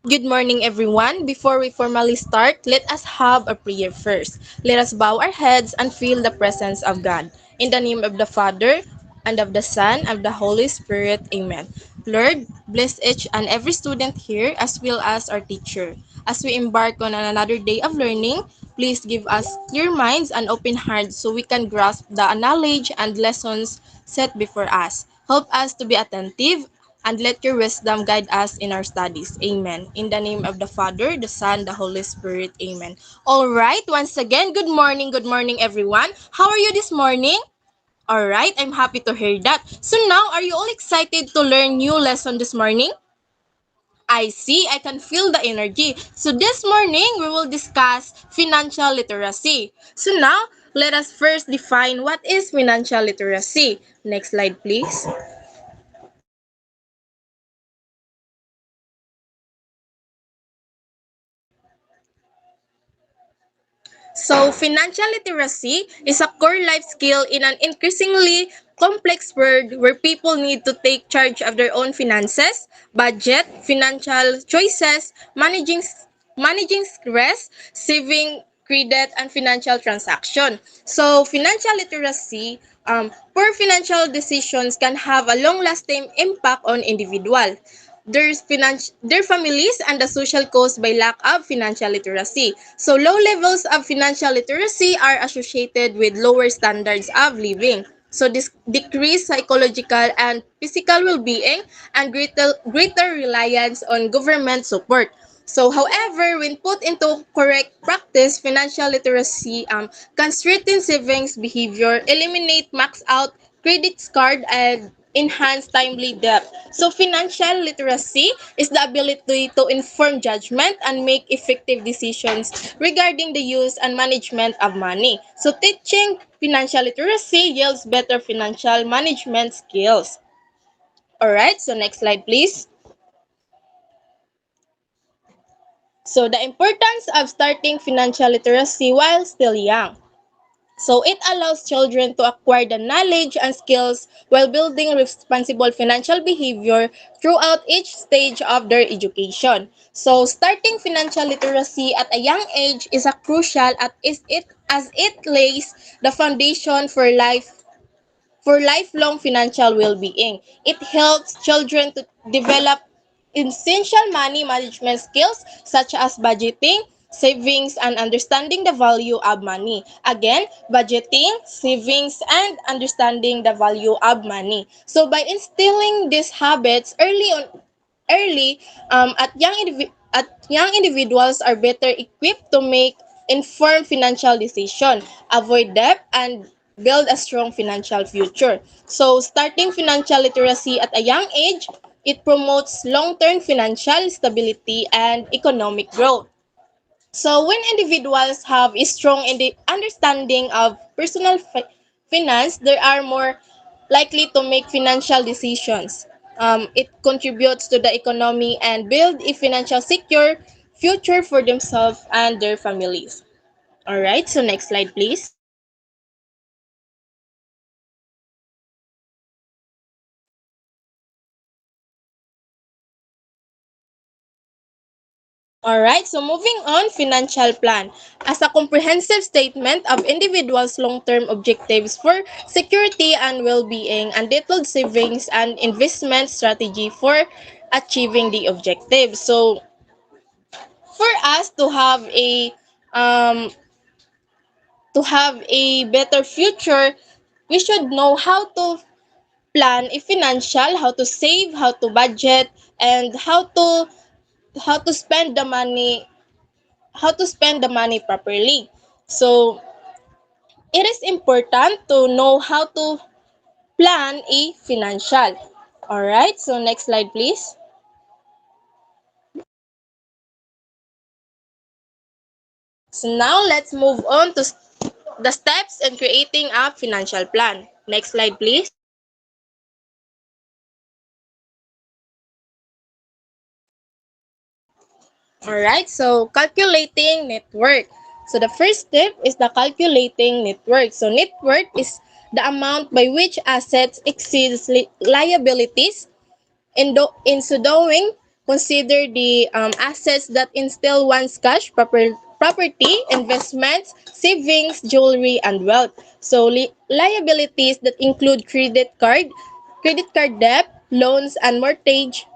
Good morning, everyone. Before we formally start, let us have a prayer first. Let us bow our heads and feel the presence of God. In the name of the Father, and of the Son, and of the Holy Spirit. Amen. Lord, bless each and every student here as well as our teacher. As we embark on another day of learning, please give us clear minds and open hearts so we can grasp the knowledge and lessons set before us. Help us to be attentive and let your wisdom guide us in our studies. Amen. In the name of the Father, the Son, the Holy Spirit. Amen. All right, once again, good morning, everyone. How are you this morning? All right, I'm happy to hear that. So now, are you all excited to learn new lesson this morning? I see, I can feel the energy. So this morning, we will discuss financial literacy. So now, let us first define what is financial literacy. Next slide, please. So, financial literacy is a core life skill in an increasingly complex world where people need to take charge of their own finances, budget, financial choices, managing stress, saving, credit, and financial transaction. So, financial literacy, poor financial decisions can have a long-lasting impact on individual their families and the social cost by lack of financial literacy. So low levels of financial literacy are associated with lower standards of living. So this decreased psychological and physical well-being and greater reliance on government support. So, however, when put into correct practice, financial literacy can strengthen savings behavior, eliminate max out credit card, and enhance timely debt. So, financial literacy is the ability to inform judgment and make effective decisions regarding the use and management of money. So, teaching financial literacy yields better financial management skills. Alright, so next slide, please. So, the importance of starting financial literacy while still young. So, it allows children to acquire the knowledge and skills while building responsible financial behavior throughout each stage of their education. So, starting financial literacy at a young age is a crucial as it lays the foundation for lifelong financial well-being. It helps children to develop essential money management skills such as budgeting, savings, and understanding the value of money. Again, budgeting, savings, and understanding the value of money. So by instilling these habits early at young individuals are better equipped to make informed financial decision, avoid debt, and build a strong financial future. So, starting financial literacy at a young age, it promotes long-term financial stability and economic growth. So, when individuals have a strong understanding of personal finance, they are more likely to make financial decisions. It contributes to the economy and build a financial secure future for themselves and their families. All right, so next slide, please. All right, so moving on, financial plan. As a comprehensive statement of individuals' long-term objectives for security and well-being and detailed savings and investment strategy for achieving the objectives. So, for us um, to have a better future, we should know how to plan a financial, how to save, how to budget, and how to spend the money properly. So, it is important to know how to plan a financial. All right, so next slide, please. So now let's move on to the steps in creating a financial plan. Next slide, please. All right, so calculating net worth. So the first step is the calculating net worth. So net worth is the amount by which assets exceeds liabilities. In so doing, consider the assets that instill one's cash, property, investments, savings, jewelry, and wealth. So liabilities that include credit card debt, loans, and mortgage.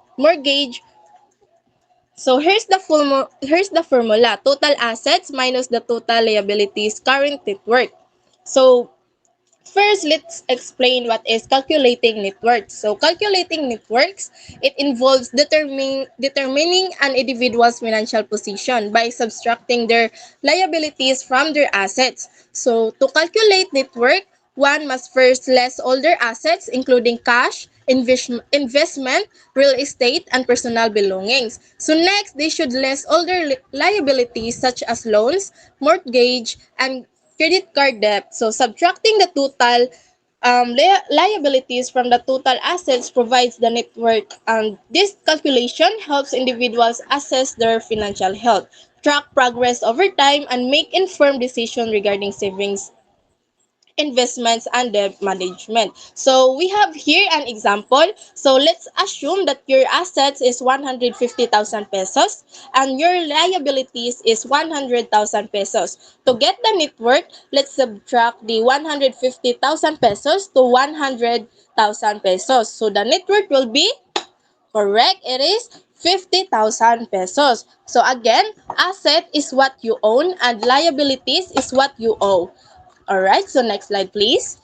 So here's the formula: total assets minus the total liabilities current net worth. So first, let's explain what is calculating net worth. So, calculating net worth, it involves determining an individual's financial position by subtracting their liabilities from their assets. So, to calculate net worth, one must first list all their assets, including cash, investment, real estate, and personal belongings. So, next, they should list all their liabilities such as loans, mortgage, and credit card debt. So subtracting the total liabilities from the total assets provides the net worth. And this calculation helps individuals assess their financial health, track progress over time, and make informed decisions regarding savings, investments, and debt management. So we have here an example. So let's assume that your assets is 150,000 pesos and your liabilities is 100,000 pesos. To get the net worth, let's subtract the 150,000 pesos to 100,000 pesos. So the net worth will be correct. It is 50,000 pesos. So again, asset is what you own and liabilities is what you owe. Alright, so next slide please.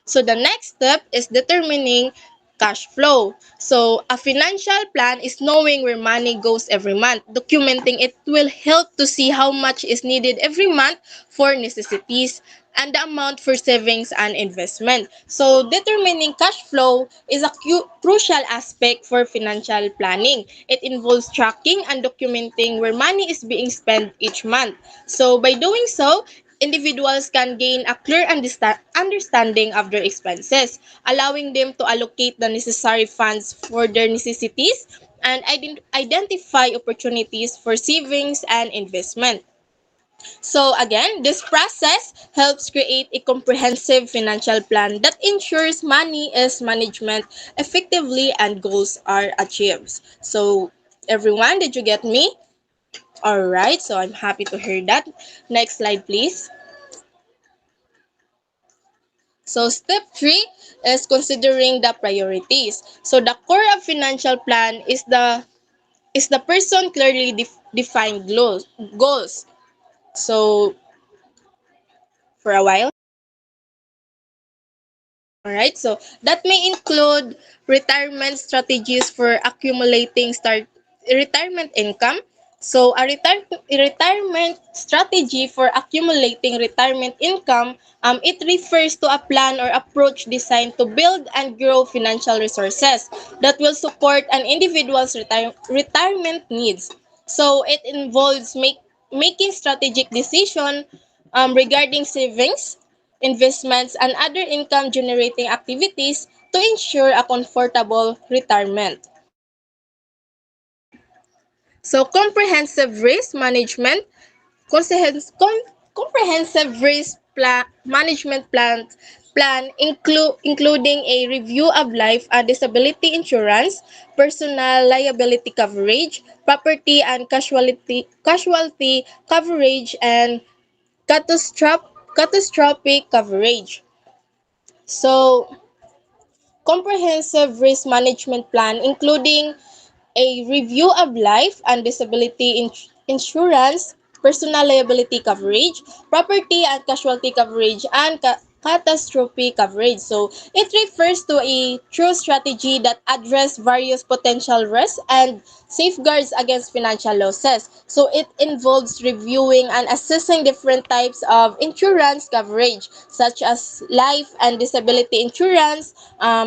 So the next step is determining cash flow. So a financial plan is knowing where money goes every month. Documenting it will help to see how much is needed every month for necessities and the amount for savings and investment. So determining cash flow is a crucial aspect for financial planning. It involves tracking and documenting where money is being spent each month. So by doing so, individuals can gain a clear understanding of their expenses, allowing them to allocate the necessary funds for their necessities and identify opportunities for savings and investment. So again, this process helps create a comprehensive financial plan that ensures money is management effectively and goals are achieved. So everyone, did you get me? All right, so I'm happy to hear that. Next slide, please. So step 3 is considering the priorities. So the core of financial plan is the person clearly defined goals. So for a while. Alright, so that may include retirement strategies for accumulating retirement income. So a retirement strategy for accumulating retirement income, it refers to a plan or approach designed to build and grow financial resources that will support an individual's retirement needs. So it involves making strategic decision regarding savings, investments, and other income generating activities to ensure a comfortable retirement. So comprehensive risk management, comprehensive risk management plan including a review of life and disability insurance, personal liability coverage, property and casualty coverage, and catastrophic coverage. So, comprehensive risk management plan including a review of life and disability insurance, personal liability coverage, property and casualty coverage, and catastrophe coverage. So, it refers to a true strategy that addresses various potential risks and safeguards against financial losses. So, it involves reviewing and assessing different types of insurance coverage, such as life and disability insurance,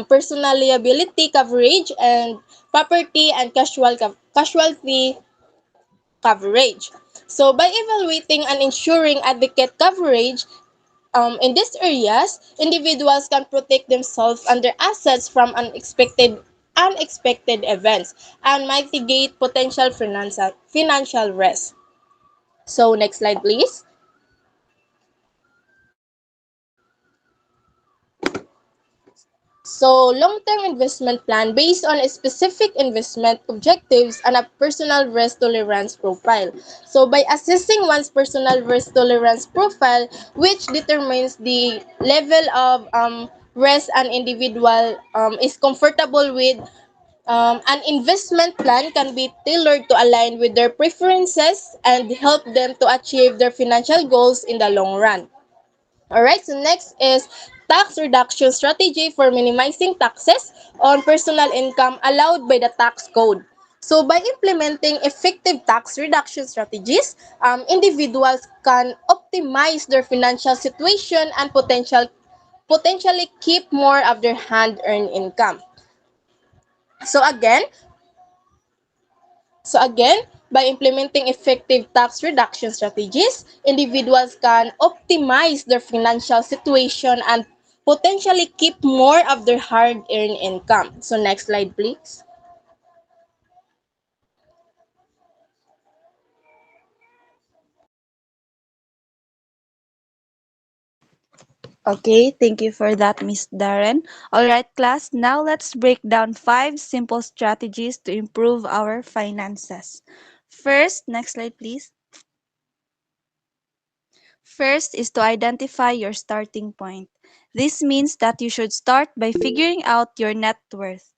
personal liability coverage, and property and casualty coverage. So, by evaluating and ensuring adequate coverage in these areas, individuals can protect themselves and their assets from unexpected events and mitigate potential financial risk. So, next slide, please. So, long-term investment plan based on a specific investment objectives and a personal risk tolerance profile. So, by assessing one's personal risk tolerance profile, which determines the level of risk an individual is comfortable with, an investment plan can be tailored to align with their preferences and help them to achieve their financial goals in the long run. Alright, so next is tax reduction strategy for minimizing taxes on personal income allowed by the tax code. So by implementing effective tax reduction strategies, individuals can optimize their financial situation and potentially keep more of their hand-earned income. So again, So again, by implementing effective tax reduction strategies, individuals can optimize their financial situation and potentially keep more of their hard-earned income. So next slide, please. Okay, thank you for that, Miss Darren. All right, class, now let's break down 5 simple strategies to improve our finances. First, next slide, please. First is to identify your starting point. This means that you should start by figuring out your net worth.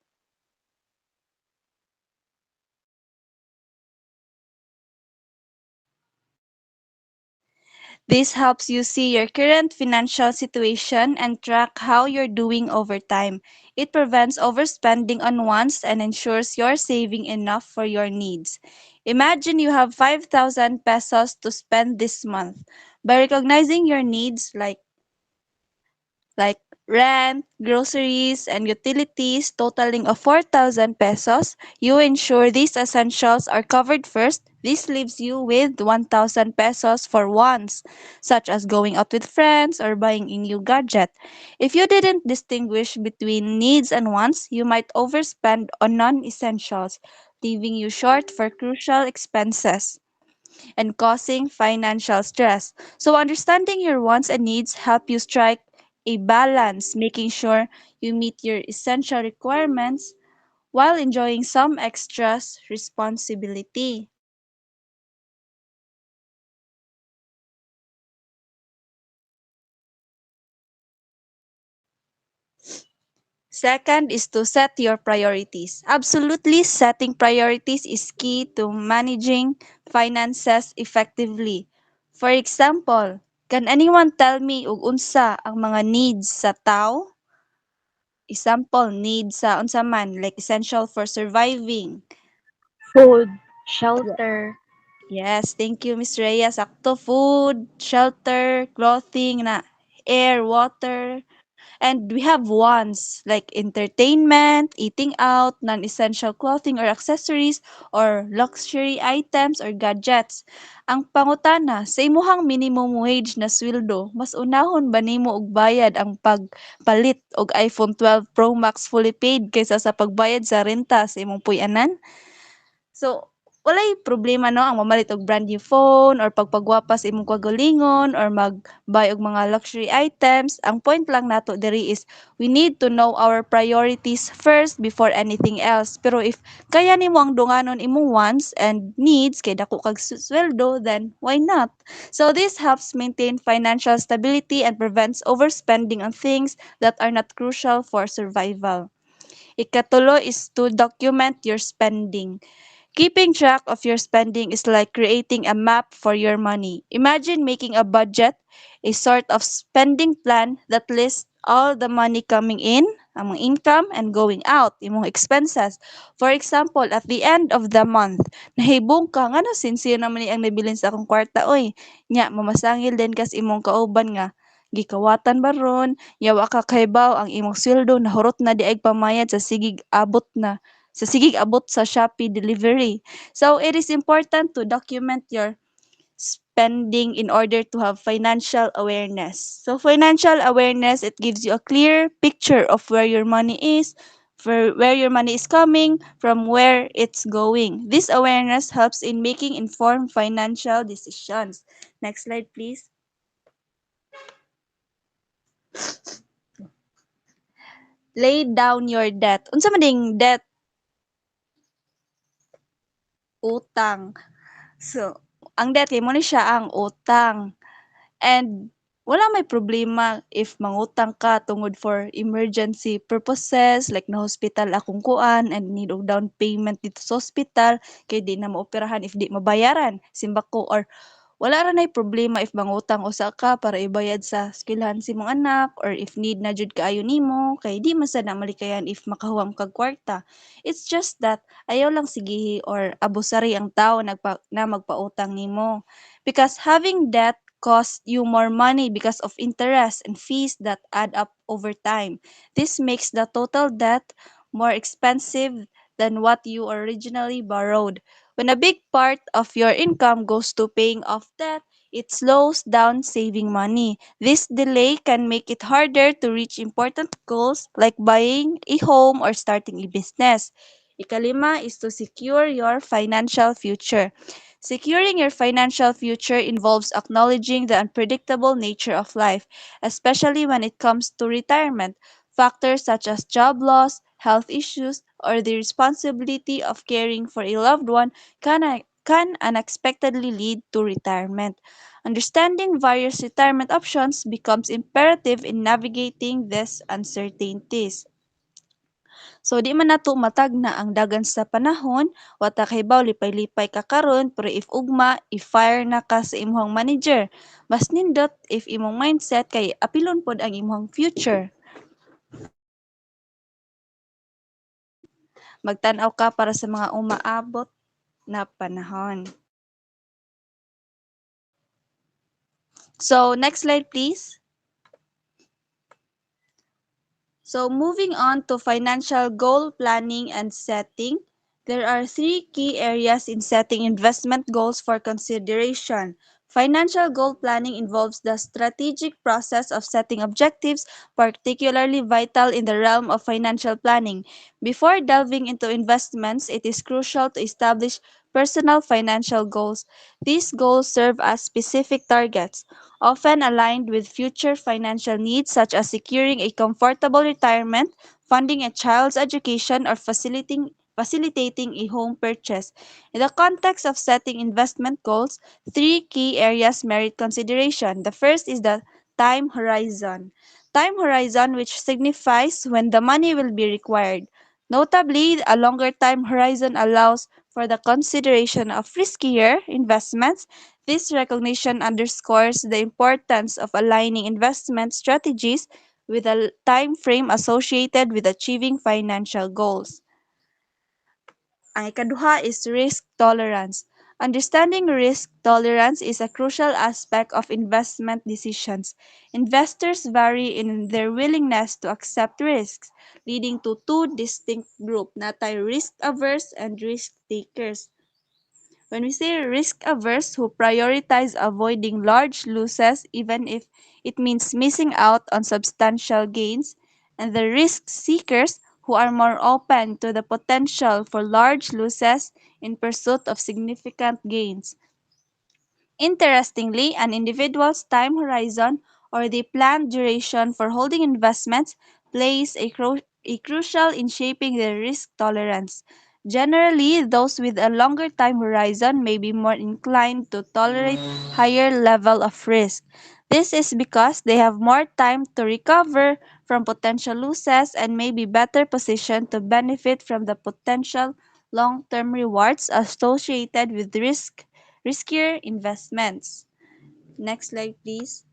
This helps you see your current financial situation and track how you're doing over time. It prevents overspending on wants and ensures you're saving enough for your needs. Imagine you have 5,000 pesos to spend this month. By recognizing your needs like rent, groceries, and utilities totaling of 4,000 pesos, you ensure these essentials are covered first. This leaves you with 1,000 pesos for wants, such as going out with friends or buying a new gadget. If you didn't distinguish between needs and wants, you might overspend on non-essentials, leaving you short for crucial expenses and causing financial stress. So understanding your wants and needs help you strike a balance, making sure you meet your essential requirements while enjoying some extras responsibility. Second is to set your priorities. Absolutely, setting priorities is key to managing finances effectively. For example, can anyone tell me ug unsa ang mga needs sa tao? Example, needs sa unsa man like essential for surviving. Food, Ye- shelter, Yes, thank you Miss Rhea. Sakto food, shelter, clothing na air, water, and we have wants like entertainment, eating out, non-essential clothing or accessories, or luxury items or gadgets. Ang pangutana, sa imuhang minimum wage na sweldo, mas unahon ba nimo og bayad ang pagpalit og iPhone 12 Pro Max fully paid kaysa sa pagbayad sa renta sa imong puy-anan? So, walay problema no ang mamalit og brand new phone or pagpagwapa sa imong kagalingon or mag-buy og mga luxury items. Ang point lang nato diri is we need to know our priorities first before anything else. Pero if kaya nimo ang dunganon imong wants and needs kay dako kag sweldo, then why not? So this helps maintain financial stability and prevents overspending on things that are not crucial for survival. Ikatulo is to document your spending. Keeping track of your spending is like creating a map for your money. Imagine making a budget, a sort of spending plan that lists all the money coming in, among income, and going out, imong expenses. For example, at the end of the month, nahibong ka, nga no, sincere naman ni ang nabilin sa akong kwarta, oy, nya, mamasangil din kas imong kauban nga, gikawatan baron, yawa ka kaybaw ang imong sweldo, nahurot na di ay pamayad sa sigig abot sa Shopee delivery. So it is important to document your spending in order to have financial awareness. So financial awareness, it gives you a clear picture of where your money is, for where your money is coming, from where it's going. This awareness helps in making informed financial decisions. Next slide, please. Lay down your debt. Unsa man ding debt? Utang. So, ang debt kay mo ni siya ang utang. And wala may problema if mangutang ka tungod for emergency purposes like na hospital akong kuan and need og down payment dito sa hospital kay di na maoperahan if di mabayaran simba ko or wala ra nay problema if mangutang usa ka para ibayad sa eskwelahan si mong anak or if need na jud kaayo nimo kay di man sad na malikayan if makahuam kag kwarta. It's just that ayaw lang sigihi or abusari ang tao na magpautang nimo. Because having debt costs you more money because of interest and fees that add up over time. This makes the total debt more expensive than what you originally borrowed. When a big part of your income goes to paying off debt, it slows down saving money. This delay can make it harder to reach important goals like buying a home or starting a business. Ikalima is to secure your financial future. Securing your financial future involves acknowledging the unpredictable nature of life, especially when it comes to retirement. Factors such as job loss, health issues, or the responsibility of caring for a loved one can unexpectedly lead to retirement. Understanding various retirement options becomes imperative in navigating these uncertainties. So di man nato matagna ang dagan sa panahon, wata kahibaw lipay-lipay ka karon pero if ugma, i-fire na ka sa imong manager. Mas nindot if imong mindset kay apilon pod ang imong future. Magtan-aw ka para sa mga umaabot na panahon. So next slide please. So moving on to financial goal planning and setting, there are three key areas in setting investment goals for consideration. Financial goal planning involves the strategic process of setting objectives, particularly vital in the realm of financial planning. Before delving into investments, it is crucial to establish personal financial goals. These goals serve as specific targets often aligned with future financial needs such as securing a comfortable retirement, funding a child's education, or facilitating a home purchase. In the context of setting investment goals, three key areas merit consideration. The first is the time horizon. Time horizon, which signifies when the money will be required. Notably, a longer time horizon allows for the consideration of riskier investments. This recognition underscores the importance of aligning investment strategies with a time frame associated with achieving financial goals. Ang ikaduha is risk tolerance. Understanding risk tolerance is a crucial aspect of investment decisions. Investors vary in their willingness to accept risks, leading to two distinct groups, natay risk averse and risk takers. When we say risk averse, who prioritize avoiding large losses even if it means missing out on substantial gains, and the risk seekers who are more open to the potential for large losses in pursuit of significant gains. Interestingly, an individual's time horizon or the planned duration for holding investments plays a crucial in shaping their risk tolerance. Generally, those with a longer time horizon may be more inclined to tolerate higher level of risk. This is because they have more time to recover from potential losses and may be better positioned to benefit from the potential long-term rewards associated with riskier investments. Next slide, please.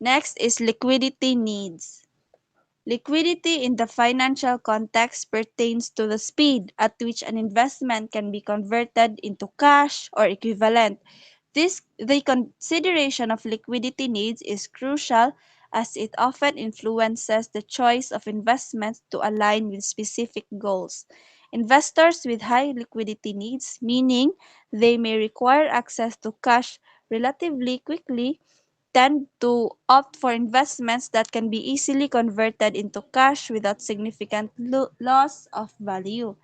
Next is liquidity needs. Liquidity in the financial context pertains to the speed at which an investment can be converted into cash or equivalent. The consideration of liquidity needs is crucial as it often influences the choice of investments to align with specific goals. Investors with high liquidity needs, meaning they may require access to cash relatively quickly, tend to opt for investments that can be easily converted into cash without significant loss of value.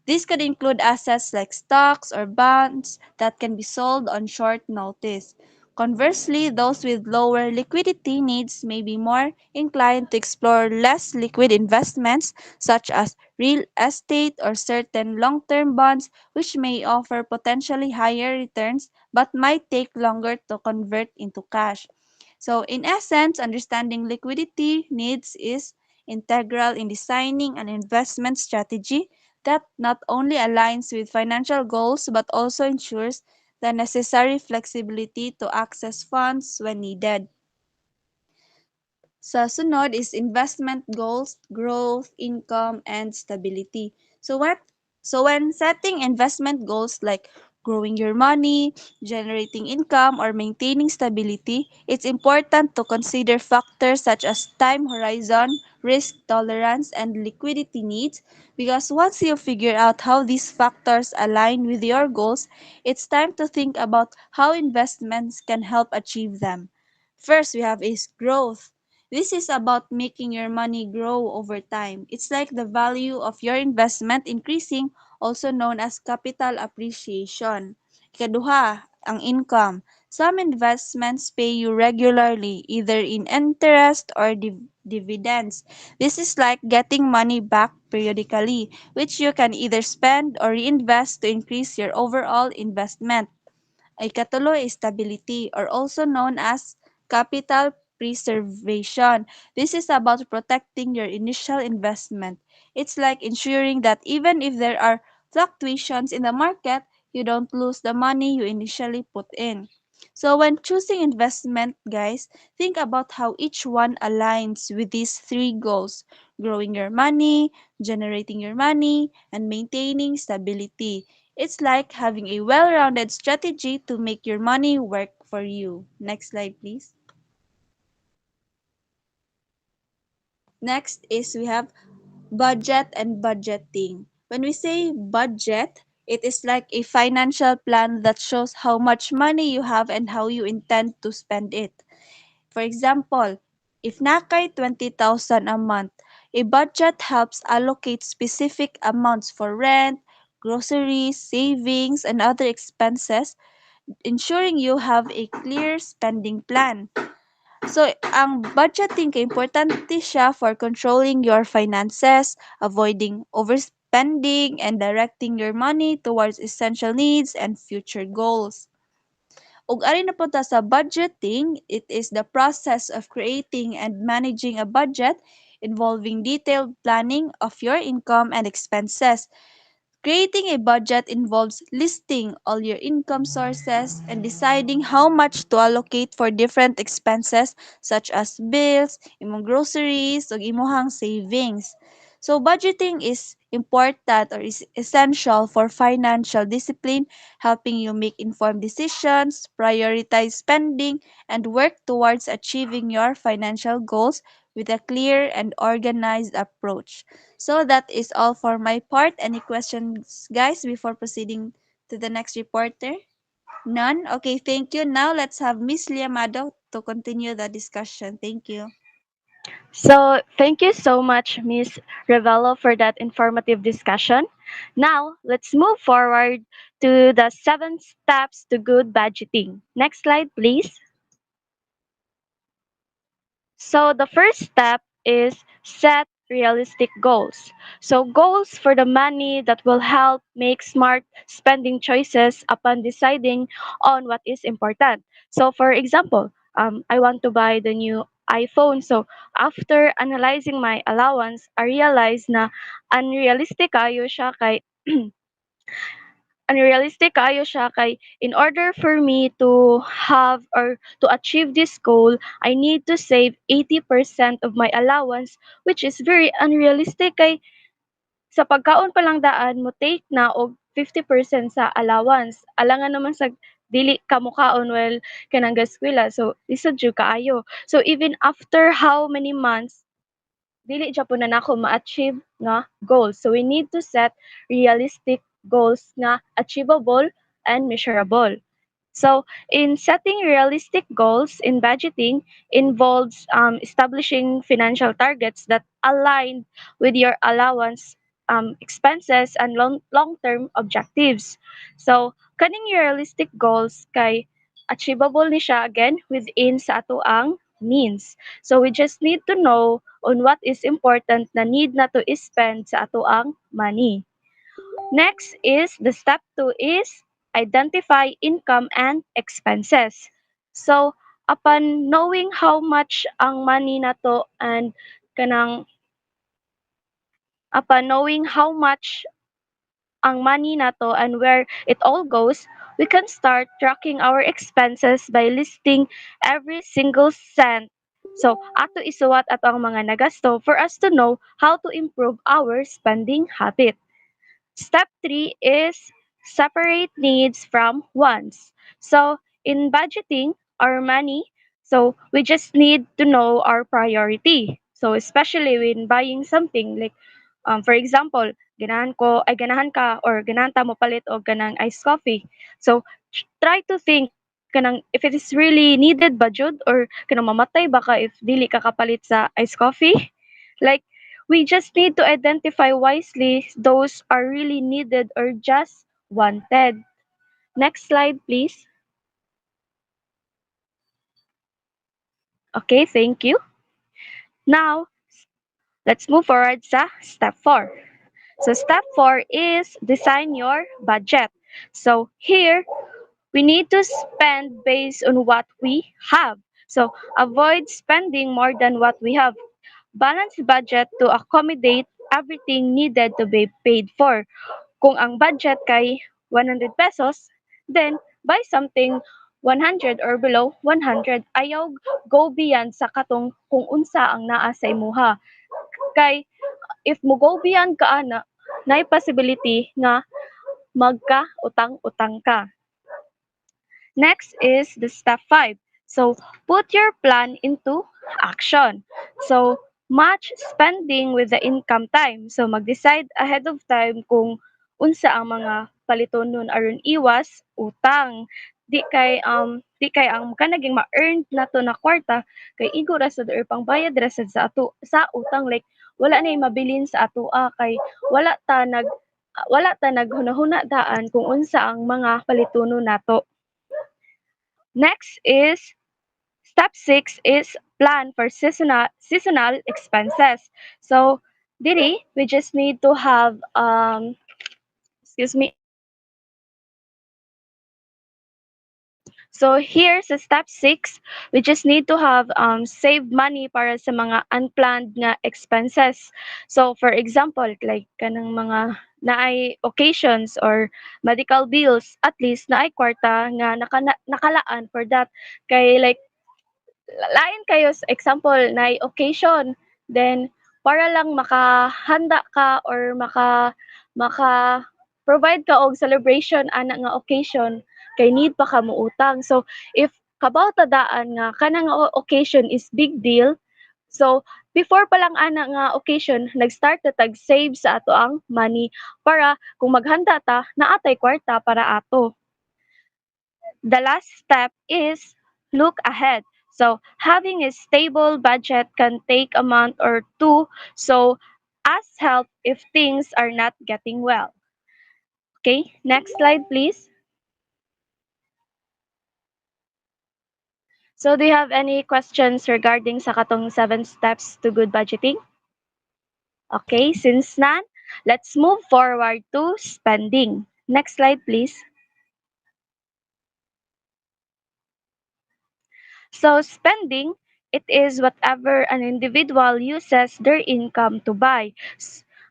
This could include assets like stocks or bonds that can be sold on short notice. Conversely, those with lower liquidity needs may be more inclined to explore less liquid investments such as real estate or certain long term bonds, which may offer potentially higher returns but might take longer to convert into cash. So, in essence, understanding liquidity needs is integral in designing an investment strategy that not only aligns with financial goals but also ensures the necessary flexibility to access funds when needed. Sa sunod is investment goals, growth, income, and stability. So what so when setting investment goals like growing your money, generating income, or maintaining stability, it's important to consider factors such as time horizon, risk tolerance, and liquidity needs because once you figure out how these factors align with your goals, it's time to think about how investments can help achieve them. First, we have is growth. This is about making your money grow over time. It's like the value of your investment increasing, also known as capital appreciation. Ikaduha, ang income. Some investments pay you regularly, either in interest or dividends. This is like getting money back periodically, which you can either spend or reinvest to increase your overall investment. Ikatulo is stability or also known as capital preservation. This is about protecting your initial investment. It's like ensuring that even if there are fluctuations in the market, you don't lose the money you initially put in. So when choosing investment, guys, think about how each one aligns with these three goals: growing your money, generating your money, and maintaining stability. It's like having a well rounded strategy to make your money work for you. Next slide, please. Next is we have budget and budgeting. When we say budget, it is like a financial plan that shows how much money you have and how you intend to spend it. For example, if nakay 20,000 a month, a budget helps allocate specific amounts for rent, groceries, savings, and other expenses, ensuring you have a clear spending plan. So, ang budgeting kay importante siya for controlling your finances, avoiding overspending, and directing your money towards essential needs and future goals. Ug ari na punta sa budgeting, it is the process of creating and managing a budget involving detailed planning of your income and expenses. Creating a budget involves listing all your income sources and deciding how much to allocate for different expenses such as bills, imong groceries, ug imong savings. So budgeting is important or is essential for financial discipline, helping you make informed decisions, prioritize spending, and work towards achieving your financial goals with a clear and organized approach. So that is all for my part. Any questions, guys, before proceeding to the next reporter? None? Okay, thank you. Now let's have Miss Liamado to continue the discussion. Thank you. So, thank you so much, Miss Revelo, for that informative discussion. Now, let's move forward to the 7 steps to good budgeting. Next slide, please. So, the first step is set realistic goals. So, goals for the money that will help make smart spending choices upon deciding on what is important. So, for example, I want to buy the new iPhone. So, after analyzing my allowance, I realized na unrealistic kayo siya kay unrealistic kayo siya kay in order for me to have or to achieve this goal, I need to save 80% of my allowance, which is very unrealistic kay sa pagkaon pa lang daan mo take na og 50% sa allowance. Alangan naman sa dili ka mukaon well kanang gaskwela. So lisod jud kaayo. So even after how many months dili Japan na nako ma-achieve nga goals. So we need to set realistic goals nga achievable and measurable. So in setting realistic goals in budgeting involves establishing financial targets that align with your allowance, expenses, and long-term objectives. So kaning realistic goals kay achievable ni siya again within sa ato ang means. So we just need to know on what is important na need na to spend sa ato ang money. Next is the step 2 is identify income and expenses. So upon knowing how much ang money na to and kanang upon knowing how much ang money na to and where it all goes, we can start tracking our expenses by listing every single cent. So, ato isuwat ato ang mga nagasto for us to know how to improve our spending habit. Step 3 is separate needs from wants. So, in budgeting our money, so we just need to know our priority. So, especially when buying something like for example, ganahan ka or ganahan ta mo palit og kanang iced coffee. So, try to think kanang if it is really needed ba jud or kanang mamatay ba ka if dili ka kapalit sa iced coffee. Like we just need to identify wisely those are really needed or just wanted. Next slide, please. Okay, thank you. Now, let's move forward sa step 4. So step 4 is design your budget. So here, we need to spend based on what we have. So avoid spending more than what we have. Balance budget to accommodate everything needed to be paid for. Kung ang budget kay 100 pesos, then buy something 100 or below 100. Ayaw go beyond sa katong kung unsa ang naa sa imuha. Kay if mo go beyond ka ana, nay possibility nga magka-utang-utang ka. Next is the step 5. So, put your plan into action. So, match spending with the income time. So, mag-decide ahead of time kung unsa ang mga paliton nun aron iwas utang. Di kay ang kanaging ma-earn nato na kwarta kay igo ra sad or pangbayad ra sad sa ato sa utang like wala na mabilin sa ato kay wala ta nag wala ta naghunahuna daan kung unsa ang mga palitunon nato. Next is step 6 is plan for seasonal expenses. So diri we just need to have excuse me. So here sa step 6, we just need to have save money para sa mga unplanned nga expenses. So for example, like kanang mga naay occasions or medical bills, at least naay kwarta nga nakalaan for that. Kay like lain kayo sa example na occasion then para lang makahanda ka or maka provide ka og celebration ana nga occasion kay need pa ka muutang so if kabaw tadaan nga kanang occasion is big deal so before pa lang ana nga occasion nag-start na tag save sa ato ang money para kung maghanda ta naatay kwarta para ato. The last step is look ahead. So, having a stable budget can take a month or two. So, ask help if things are not getting well. Okay, next slide, please. So, do you have any questions regarding sa katong 7 steps to good budgeting? Okay, since none, let's move forward to spending. Next slide, please. So spending, it is whatever an individual uses their income to buy.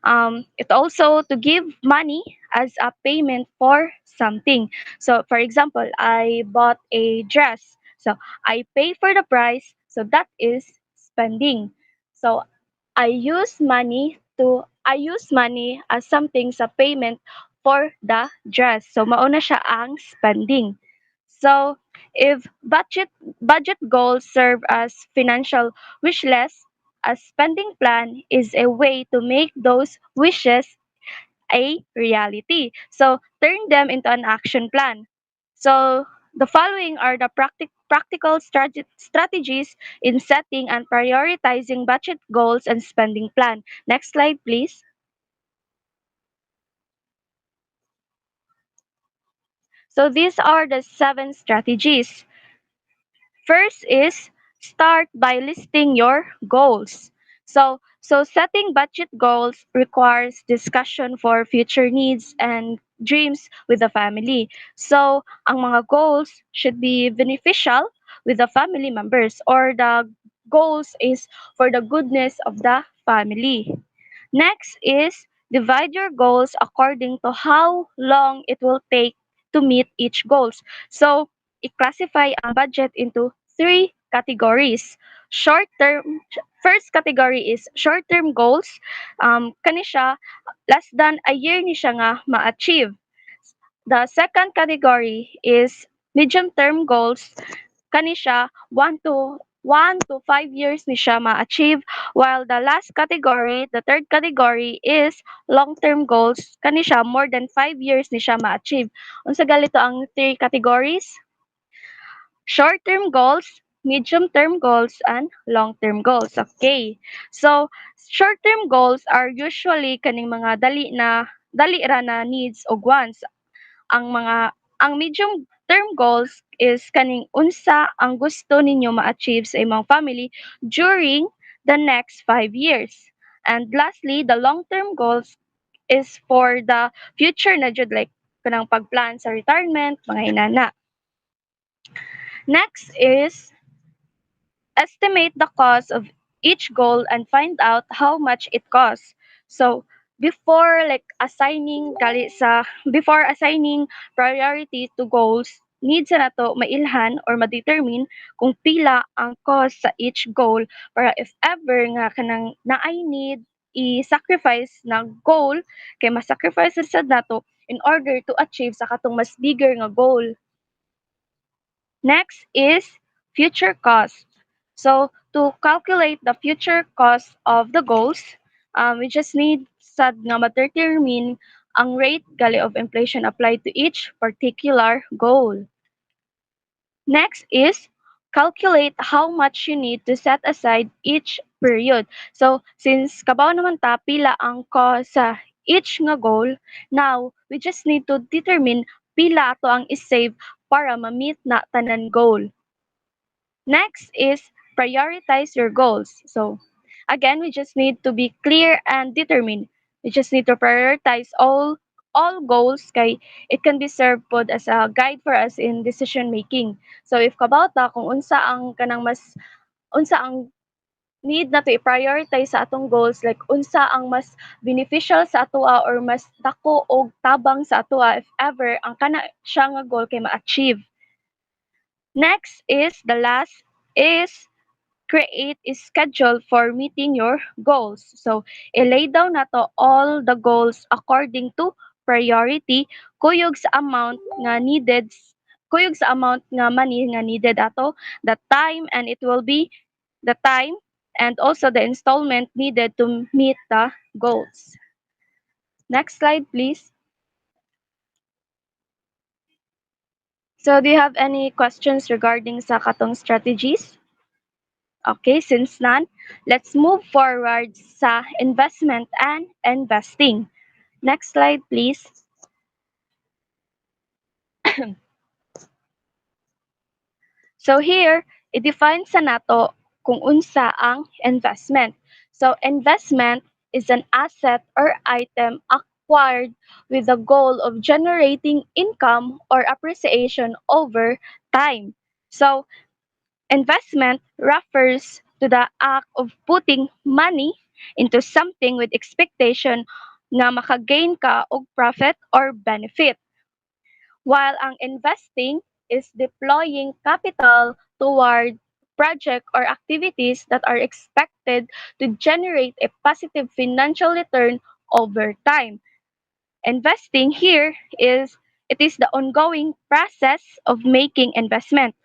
It also to give money as a payment for something. So for example, I bought a dress. So I pay for the price. So that is spending. So I use money as something sa payment for the dress. So mauna siya ang spending. So if budget goals serve as financial wish list, a spending plan is a way to make those wishes a reality. So turn them into an action plan. So the following are the practical strategies in setting and prioritizing budget goals and spending plan. Next slide, please. So these are the 7 strategies. First is start by listing your goals. So setting budget goals requires discussion for future needs and dreams with the family. So ang mga goals should be beneficial with the family members, or the goals is for the goodness of the family. Next is divide your goals according to how long it will take to meet each goals. So, i-classify ang budget into 3 categories. Short term, first category is short term goals. Kani siya less than a year ni siya nga ma-achieve. The second category is medium term goals. Kani siya 1 to 5 years ni siya ma-achieve, while the last category, the third category is long-term goals. Kani siya more than 5 years ni siya ma-achieve. Unsa galito ang 3 categories? Short-term goals, medium-term goals, and long-term goals. Okay. So, short-term goals are usually kaning mga dali ra na needs o wants. Ang medium term goals is kaning unsa ang gusto ninyo ma-achieve sa imong family during the next 5 years. And lastly, the long term goals is for the future na jud, like kanang pagplan sa retirement, mga inana. Next is estimate the cost of each goal and find out how much it costs. So, before assigning priority to goals, needs na to mailhan or ma-determine kung pila ang cost sa each goal, para if ever nga kanang naay need i-sacrifice na goal, kay ma-sacrifice sad nato in order to achieve sa katong mas bigger nga goal. Next is future cost. So to calculate the future cost of the goals, we just need sad nga ma-determine ang rate gali of inflation applied to each particular goal. Next is calculate how much you need to set aside each period. So since kabaw naman ta pila ang cost sa each nga goal, now we just need to determine pila ato ang is-save para ma-meet na tanan goal. Next is prioritize your goals. So again, we just need to be clear and determined. We just need to prioritize all goals, kay it can be served pod as a guide for us in decision making. So if kabauta kung unsa ang need na to i-prioritize sa atong goals, like unsa ang mas beneficial sa atoa or mas dako og tabang sa atoa if ever ang kana siya nga goal kay ma-achieve. Next is the last is create a schedule for meeting your goals. So, ilay down na to all the goals according to priority, kuyog sa amount nga needed, kuyog sa amount nga money nga needed ato, the time, and it will be the time and also the installment needed to meet the goals. Next slide, please. So, do you have any questions regarding sa katong strategies? Okay, since none, let's move forward sa investment and investing. Next slide, please. So here, i-define sa nato kung unsa ang investment. So investment is an asset or item acquired with the goal of generating income or appreciation over time. So investment refers to the act of putting money into something with expectation na makagain ka og profit or benefit. While ang investing is deploying capital toward project or activities that are expected to generate a positive financial return over time. Investing here is it is the ongoing process of making investment,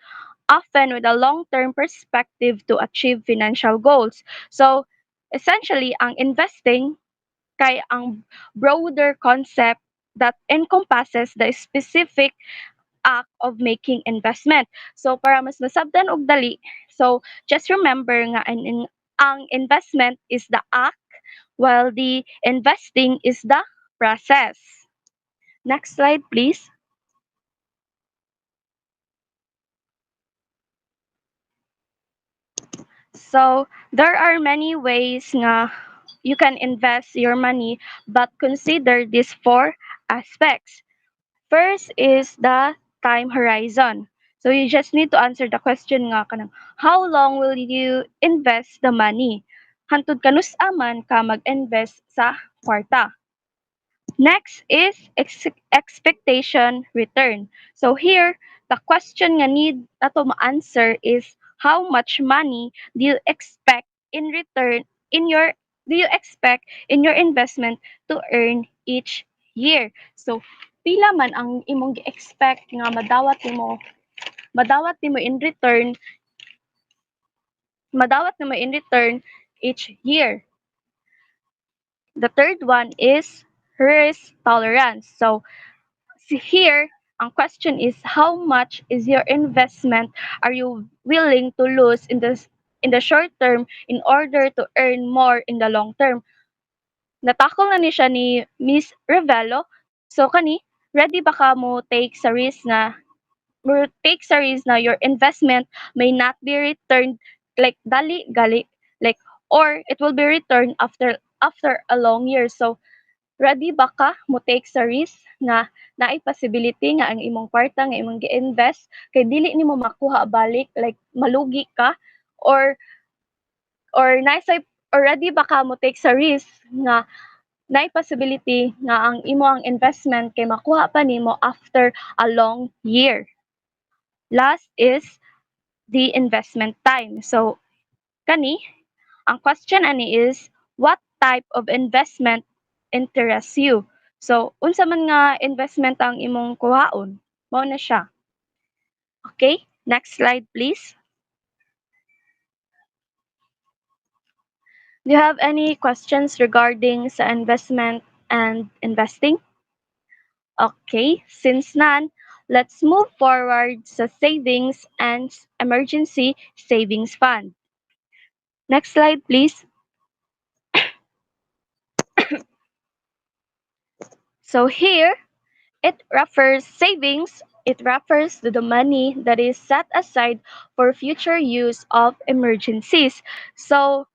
often with a long-term perspective to achieve financial goals. So, essentially, ang investing kay ang broader concept that encompasses the specific act of making investment. So, para mas masabdan og dali, so just remember nga ang investment is the act, while the investing is the process. Next slide, please. So there are many ways nga you can invest your money, but consider these four aspects. First is the time horizon. So you just need to answer the question nga kanang how long will you invest the money? Hantod kanus aman ka mag-invest sa kwarta. Next is expectation return. So here, the question nga need nato ma-answer is how much money do you expect in return in your do you expect in your investment to earn each year? So pila man ang imong gi-expect nga madawat nimo in return each year. The third one is risk tolerance. So here, ang question is how much is your investment are you willing to lose in the short term in order to earn more in the long term? Natakol na ni siya ni Miss Revelo. So kani, ready ba ka mo take sa risk na your investment may not be returned like dali gali like or it will be returned after a long year. So ready ba ka mo take sa risk nga naay possibility nga ang imong kwarta nga imong gi-invest kay dili nimo makuha balik like malugi ka or naisay or ready ba ka mo take sa risk nga naay possibility nga ang imo ang investment kay makuha pa nimo after a long year. Last is the investment time. So kani ang question ani is what type of investment interests you? So unsa man nga investment ang imong kuhaon? Mao na siya. Okay? Next slide please. Do you have any questions regarding sa investment and investing? Okay, since none, let's move forward sa savings and emergency savings fund. Next slide please. So here, it refers to the money that is set aside for future use of emergencies. So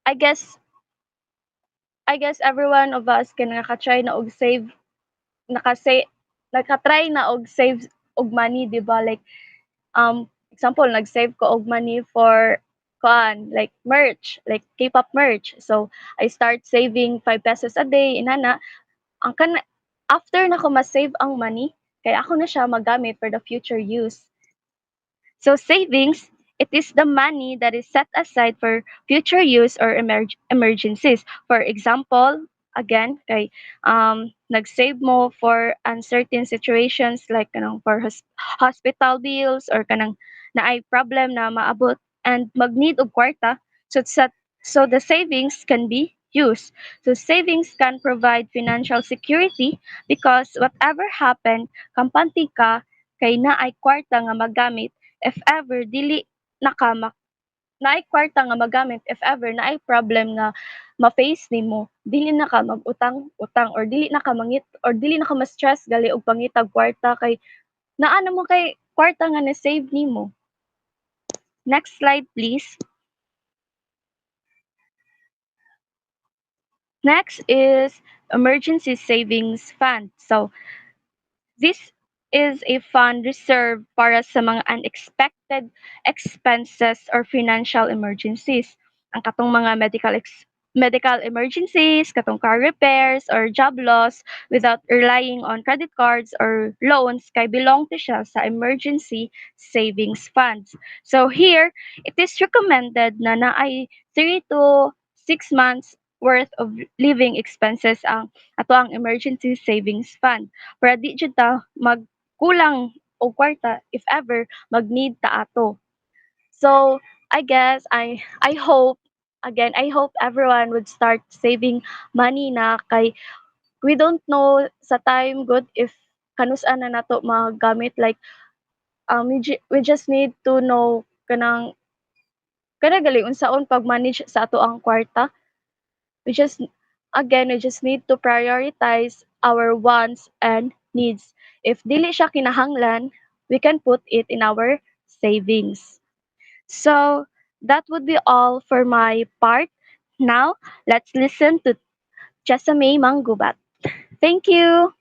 I guess every one of us can nakatry na og save nakasay nakatry na og save og money, di ba? Like example, nag-save ko og money for like merch, like K-pop merch. So I start saving 5 pesos a day inana ang after na ko ma-save ang money, kaya ako na siya magamit for the future use. So savings, it is the money that is set aside for future use or emergencies. For example, again, kay nag-save mo for uncertain situations like kanang for hospital bills or kanang naay problem na maabot and mag-need og kwarta so the savings can be used. So savings can provide financial security because whatever happened, kampante ka kay naay kwarta nga magamit if ever dili naka naay kwarta nga magamit if ever naay problem nga ma-face nimo, dili na ka mag-utang-utang or dili na ka ma-stress gali og pangitag kwarta kay naa mo kay kwarta nga na-save nimo. Next slide please. Next is emergency savings fund. So this is a fund reserved para sa mga unexpected expenses or financial emergencies. Ang katong mga medical emergencies, katong car repairs or job loss without relying on credit cards or loans kay belong to siya sa emergency savings funds. So here, it is recommended na naay 3 to 6 months worth of living expenses ang ato ang emergency savings fund para di jud ta magkulang og kwarta if ever mag-need ta ato. So, I guess I hope everyone would start saving money na kay we don't know sa time good if kanus-an na nato magamit like we just need to know kanang gali unsaon pag-manage sa ato ang kwarta. We just we just need to prioritize our wants and needs. If dili siya kinahanglan, we can put it in our savings. So, That would be all for my part. Now, let's listen to Jessamay Manggubat. Thank you.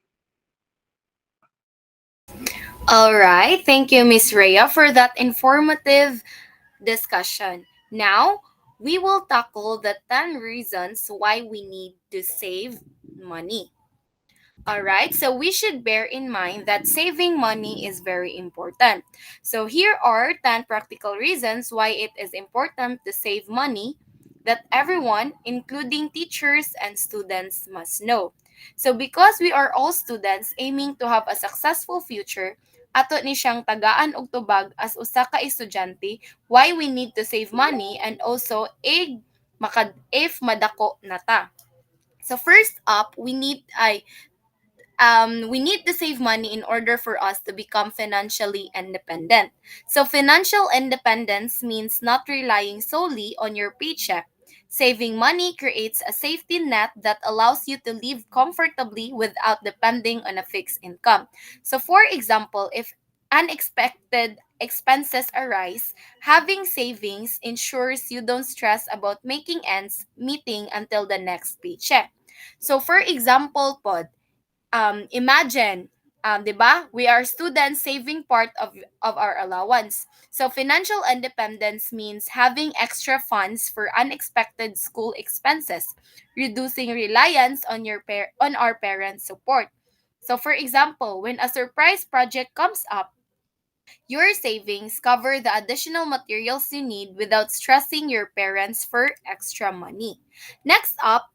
All right. Thank you, Miss Rhea, for that informative discussion. Now, we will tackle the 10 reasons why we need to save money. All right, so we should bear in mind that saving money is very important. So here are 10 practical reasons why it is important to save money that everyone, including teachers and students, must know. So because we are all students aiming to have a successful future, ato ni siyang tagaan og tubag as usa ka estudyante why we need to save money and also if madako nata. So first up, we need to save money in order for us to become financially independent. So, financial independence means not relying solely on your paycheck. Saving money creates a safety net that allows you to live comfortably without depending on a fixed income. So, for example, if unexpected expenses arise, having savings ensures you don't stress about making ends meeting until the next paycheck. So, for example, pod, imagine, 'di ba? We are students saving part of our allowance. So financial independence means having extra funds for unexpected school expenses, reducing reliance on on our parents' support. So for example, when a surprise project comes up, your savings cover the additional materials you need without stressing your parents for extra money. Next up,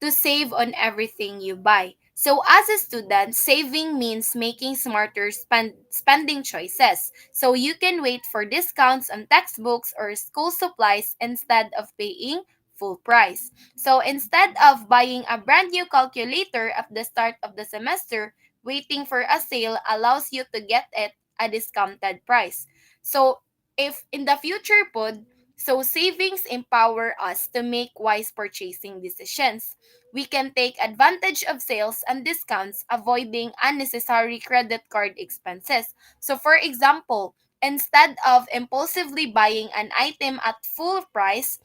to save on everything you buy. So as a student, saving means making smarter spending choices. So you can wait for discounts on textbooks or school supplies instead of paying full price. So instead of buying a brand new calculator at the start of the semester, waiting for a sale allows you to get it a discounted price. So if in the future pod, so savings empower us to make wise purchasing decisions. We can take advantage of sales and discounts, avoiding unnecessary credit card expenses. So, for example, instead of impulsively buying an item at full price,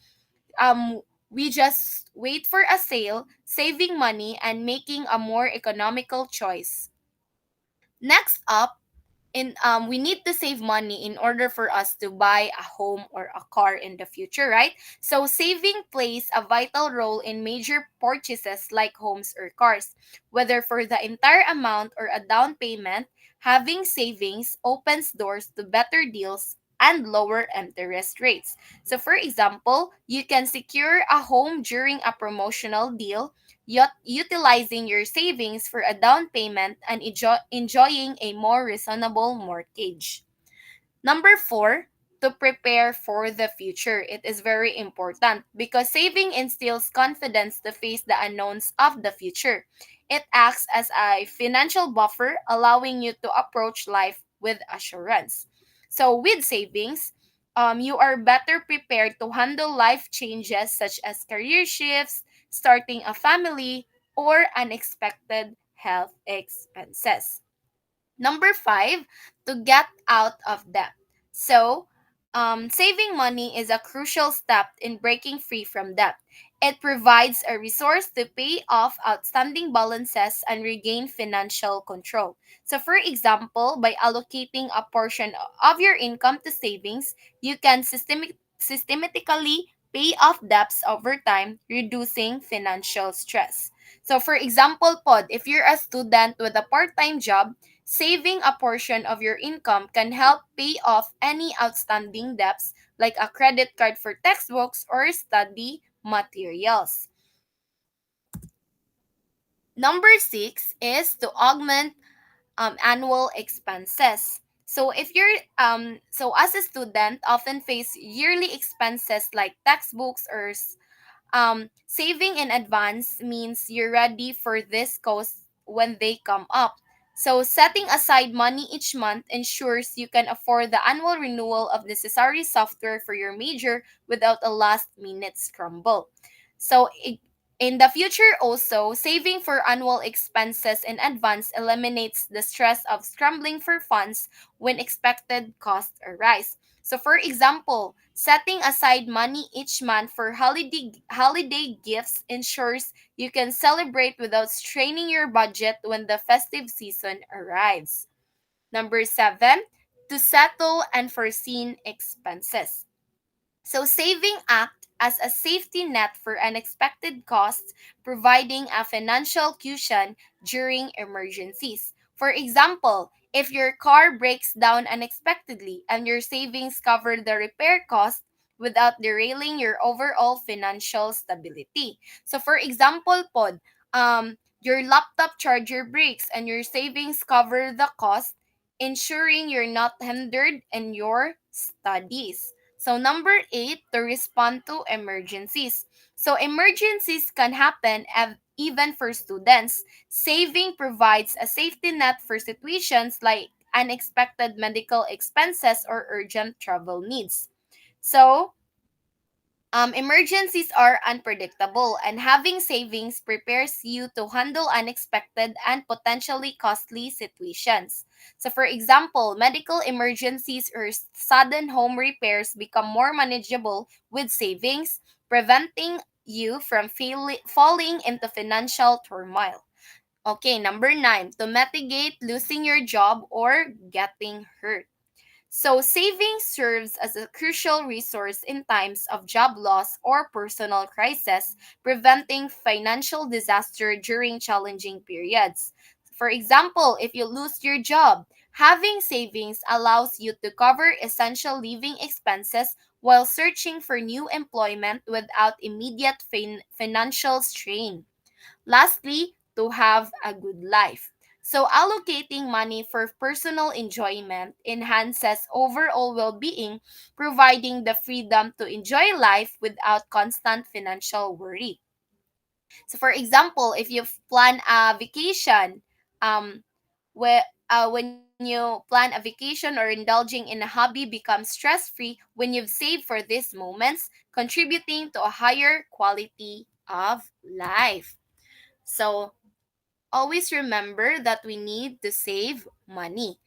we just wait for a sale, saving money and making a more economical choice. Next up, we need to save money in order for us to buy a home or a car in the future, right? So saving plays a vital role in major purchases like homes or cars. Whether for the entire amount or a down payment, having savings opens doors to better deals and lower interest rates. So for example, you can secure a home during a promotional deal, utilizing your savings for a down payment and enjoying a more reasonable mortgage. Number four, to prepare for the future. It is very important because saving instills confidence to face the unknowns of the future. It acts as a financial buffer, allowing you to approach life with assurance. So, with savings, you are better prepared to handle life changes such as career shifts, starting a family, or unexpected health expenses. Number five, to get out of debt. So, saving money is a crucial step in breaking free from debt. It provides a resource to pay off outstanding balances and regain financial control. So, for example, by allocating a portion of your income to savings, you can systematically pay off debts over time, reducing financial stress. So, for example, pod, if you're a student with a part-time job, saving a portion of your income can help pay off any outstanding debts like a credit card for textbooks or study materials. Number six is to augment annual expenses. So if you're as a student often face yearly expenses like textbooks or saving in advance means you're ready for this cost when they come up. So, setting aside money each month ensures you can afford the annual renewal of necessary software for your major without a last minute scramble. So, In the future, also, saving for annual expenses in advance eliminates the stress of scrambling for funds when expected costs arise. So, for example, setting aside money each month for holiday gifts ensures you can celebrate without straining your budget when the festive season arrives. Number seven, to settle unforeseen expenses. So saving act as a safety net for unexpected costs, providing a financial cushion during emergencies. For example, if your car breaks down unexpectedly and your savings cover the repair cost without derailing your overall financial stability. So for example, pod, your laptop charger breaks and your savings cover the cost, ensuring you're not hindered in your studies. So number eight, to respond to emergencies. So emergencies can happen even for students. Saving provides a safety net for situations like unexpected medical expenses or urgent travel needs. So emergencies are unpredictable, and having savings prepares you to handle unexpected and potentially costly situations. So, for example, medical emergencies or sudden home repairs become more manageable with savings, preventing you from falling into financial turmoil. Okay, number nine, to mitigate losing your job or getting hurt. So, saving serves as a crucial resource in times of job loss or personal crisis, preventing financial disaster during challenging periods. For example, if you lose your job, having savings allows you to cover essential living expenses while searching for new employment without immediate financial strain. Lastly, to have a good life. So, allocating money for personal enjoyment enhances overall well being, providing the freedom to enjoy life without constant financial worry. So, for example, if you plan a vacation, um, when you plan a vacation or indulging in a hobby becomes stress free when you've saved for these moments, contributing to a higher quality of life. So, always remember that we need to save money.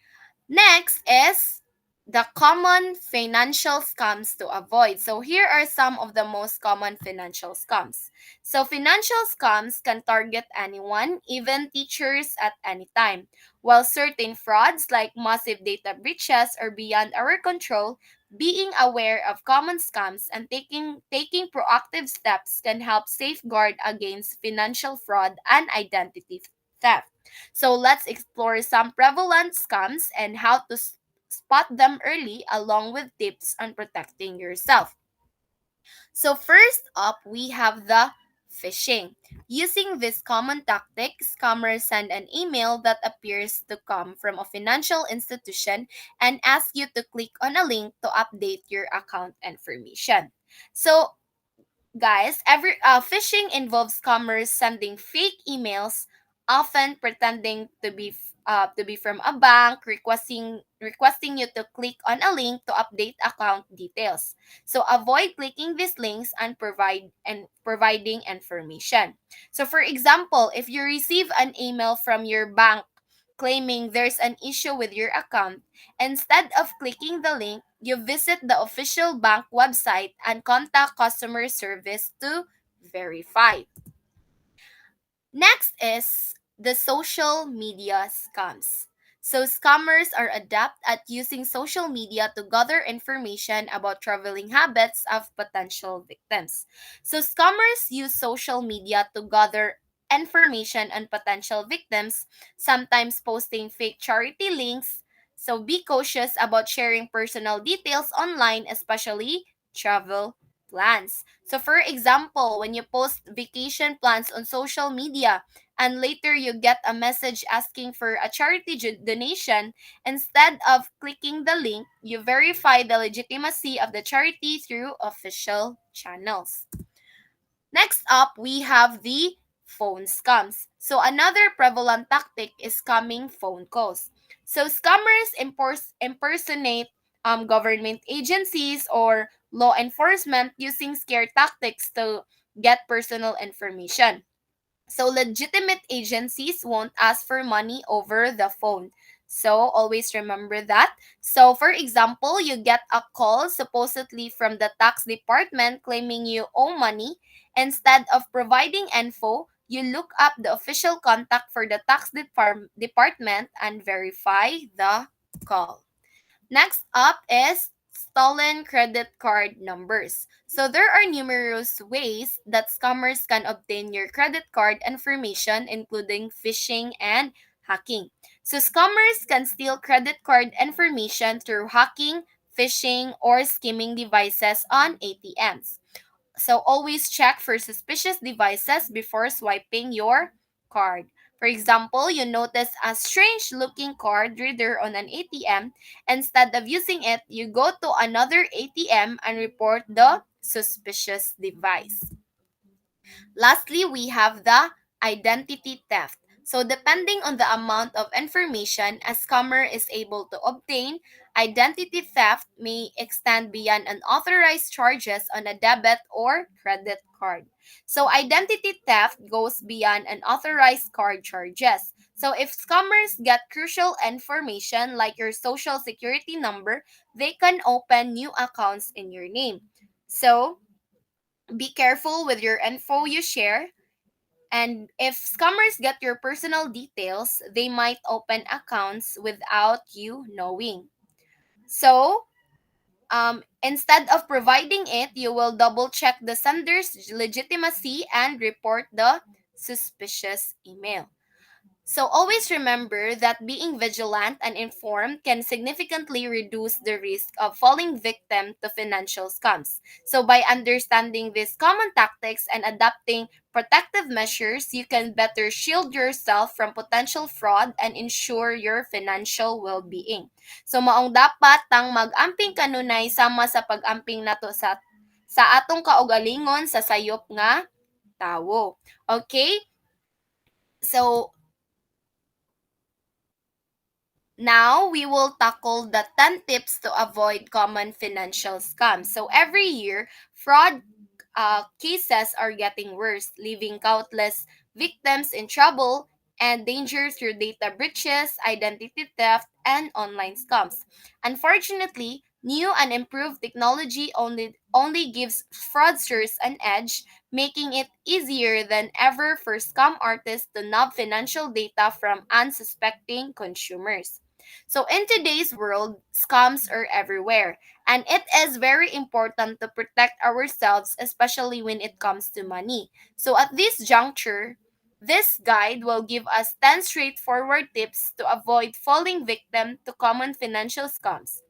Next is the common financial scams to avoid. So here are some of the most common financial scams. So financial scams can target anyone, even teachers at any time. While certain frauds like massive data breaches are beyond our control, being aware of common scams and taking proactive steps can help safeguard against financial fraud and identity theft. So let's explore some prevalent scams and how to spot them early along with tips on protecting yourself. So first up, we have the phishing. Using this common tactic, scammers send an email that appears to come from a financial institution and ask you to click on a link to update your account information. So guys, every phishing involves scammers sending fake emails, often pretending to be from a bank, requesting you to click on a link to update account details. So avoid clicking these links and providing information. So for example, if you receive an email from your bank claiming there's an issue with your account, instead of clicking the link, you visit the official bank website and contact customer service to verify. Next is the social media scams. So, scammers are adept at using social media to gather information about traveling habits of potential victims. So, scammers use social media to gather information on potential victims, sometimes posting fake charity links. So, be cautious about sharing personal details online, especially travel plans. So for example, when you post vacation plans on social media and later you get a message asking for a charity donation, instead of clicking the link, you verify the legitimacy of the charity through official channels. Next up, we have the phone scams. So another prevalent tactic is scamming phone calls. So scammers impersonate government agencies or law enforcement using scare tactics to get personal information. So legitimate agencies won't ask for money over the phone. So always remember that. So for example, you get a call supposedly from the tax department claiming you owe money. Instead of providing info, you look up the official contact for the department and verify the call. Next up is stolen credit card numbers. So there are numerous ways that scammers can obtain your credit card information, including phishing and hacking. So scammers can steal credit card information through hacking, phishing, or skimming devices on ATMs. So always check for suspicious devices before swiping your card. For example, you notice a strange looking card reader on an ATM. Instead of using it, you go to another ATM and report the suspicious device. Lastly, we have the identity theft. So, depending on the amount of information a scammer is able to obtain, identity theft may extend beyond unauthorized charges on a debit or credit card. So, identity theft goes beyond unauthorized card charges. So, if scammers get crucial information like your social security number, they can open new accounts in your name. So, be careful with your info you share. And if scammers get your personal details, they might open accounts without you knowing. So, instead of providing it, you will double check the sender's legitimacy and report the suspicious email. So always remember that being vigilant and informed can significantly reduce the risk of falling victim to financial scams. So by understanding these common tactics and adapting protective measures, you can better shield yourself from potential fraud and ensure your financial well-being. So maong dapat tang mag-amping kanunay sama sa pag-amping nato sa atong kaugalingon sa sayop nga tawo. Okay? So now, we will tackle the 10 tips to avoid common financial scams. So, every year, fraud cases are getting worse, leaving countless victims in trouble and danger through data breaches, identity theft, and online scams. Unfortunately, new and improved technology only gives fraudsters an edge, making it easier than ever for scam artists to nab financial data from unsuspecting consumers. So, in today's world, scams are everywhere, and it is very important to protect ourselves, especially when it comes to money. So, at this juncture, this guide will give us 10 straightforward tips to avoid falling victim to common financial scams.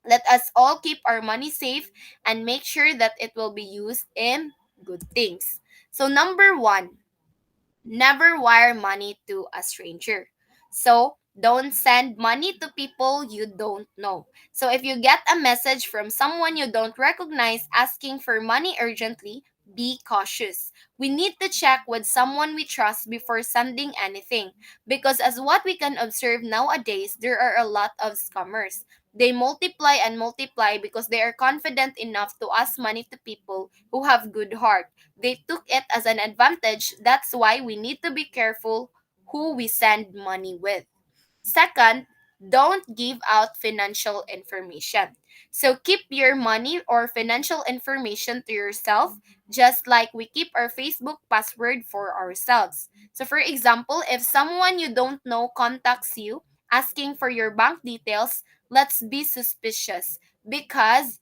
Let us all keep our money safe and make sure that it will be used in good things. So, number one, never wire money to a stranger. So, don't send money to people you don't know. So, if you get a message from someone you don't recognize asking for money urgently, be cautious. We need to check with someone we trust before sending anything. Because, as what we can observe nowadays, there are a lot of scammers. They multiply and multiply because they are confident enough to ask money to people who have good heart. They took it as an advantage. That's why we need to be careful who we send money with. Second, don't give out financial information. So keep your money or financial information to yourself, just like we keep our Facebook password for ourselves. So, for example, if someone you don't know contacts you asking for your bank details, let's be suspicious because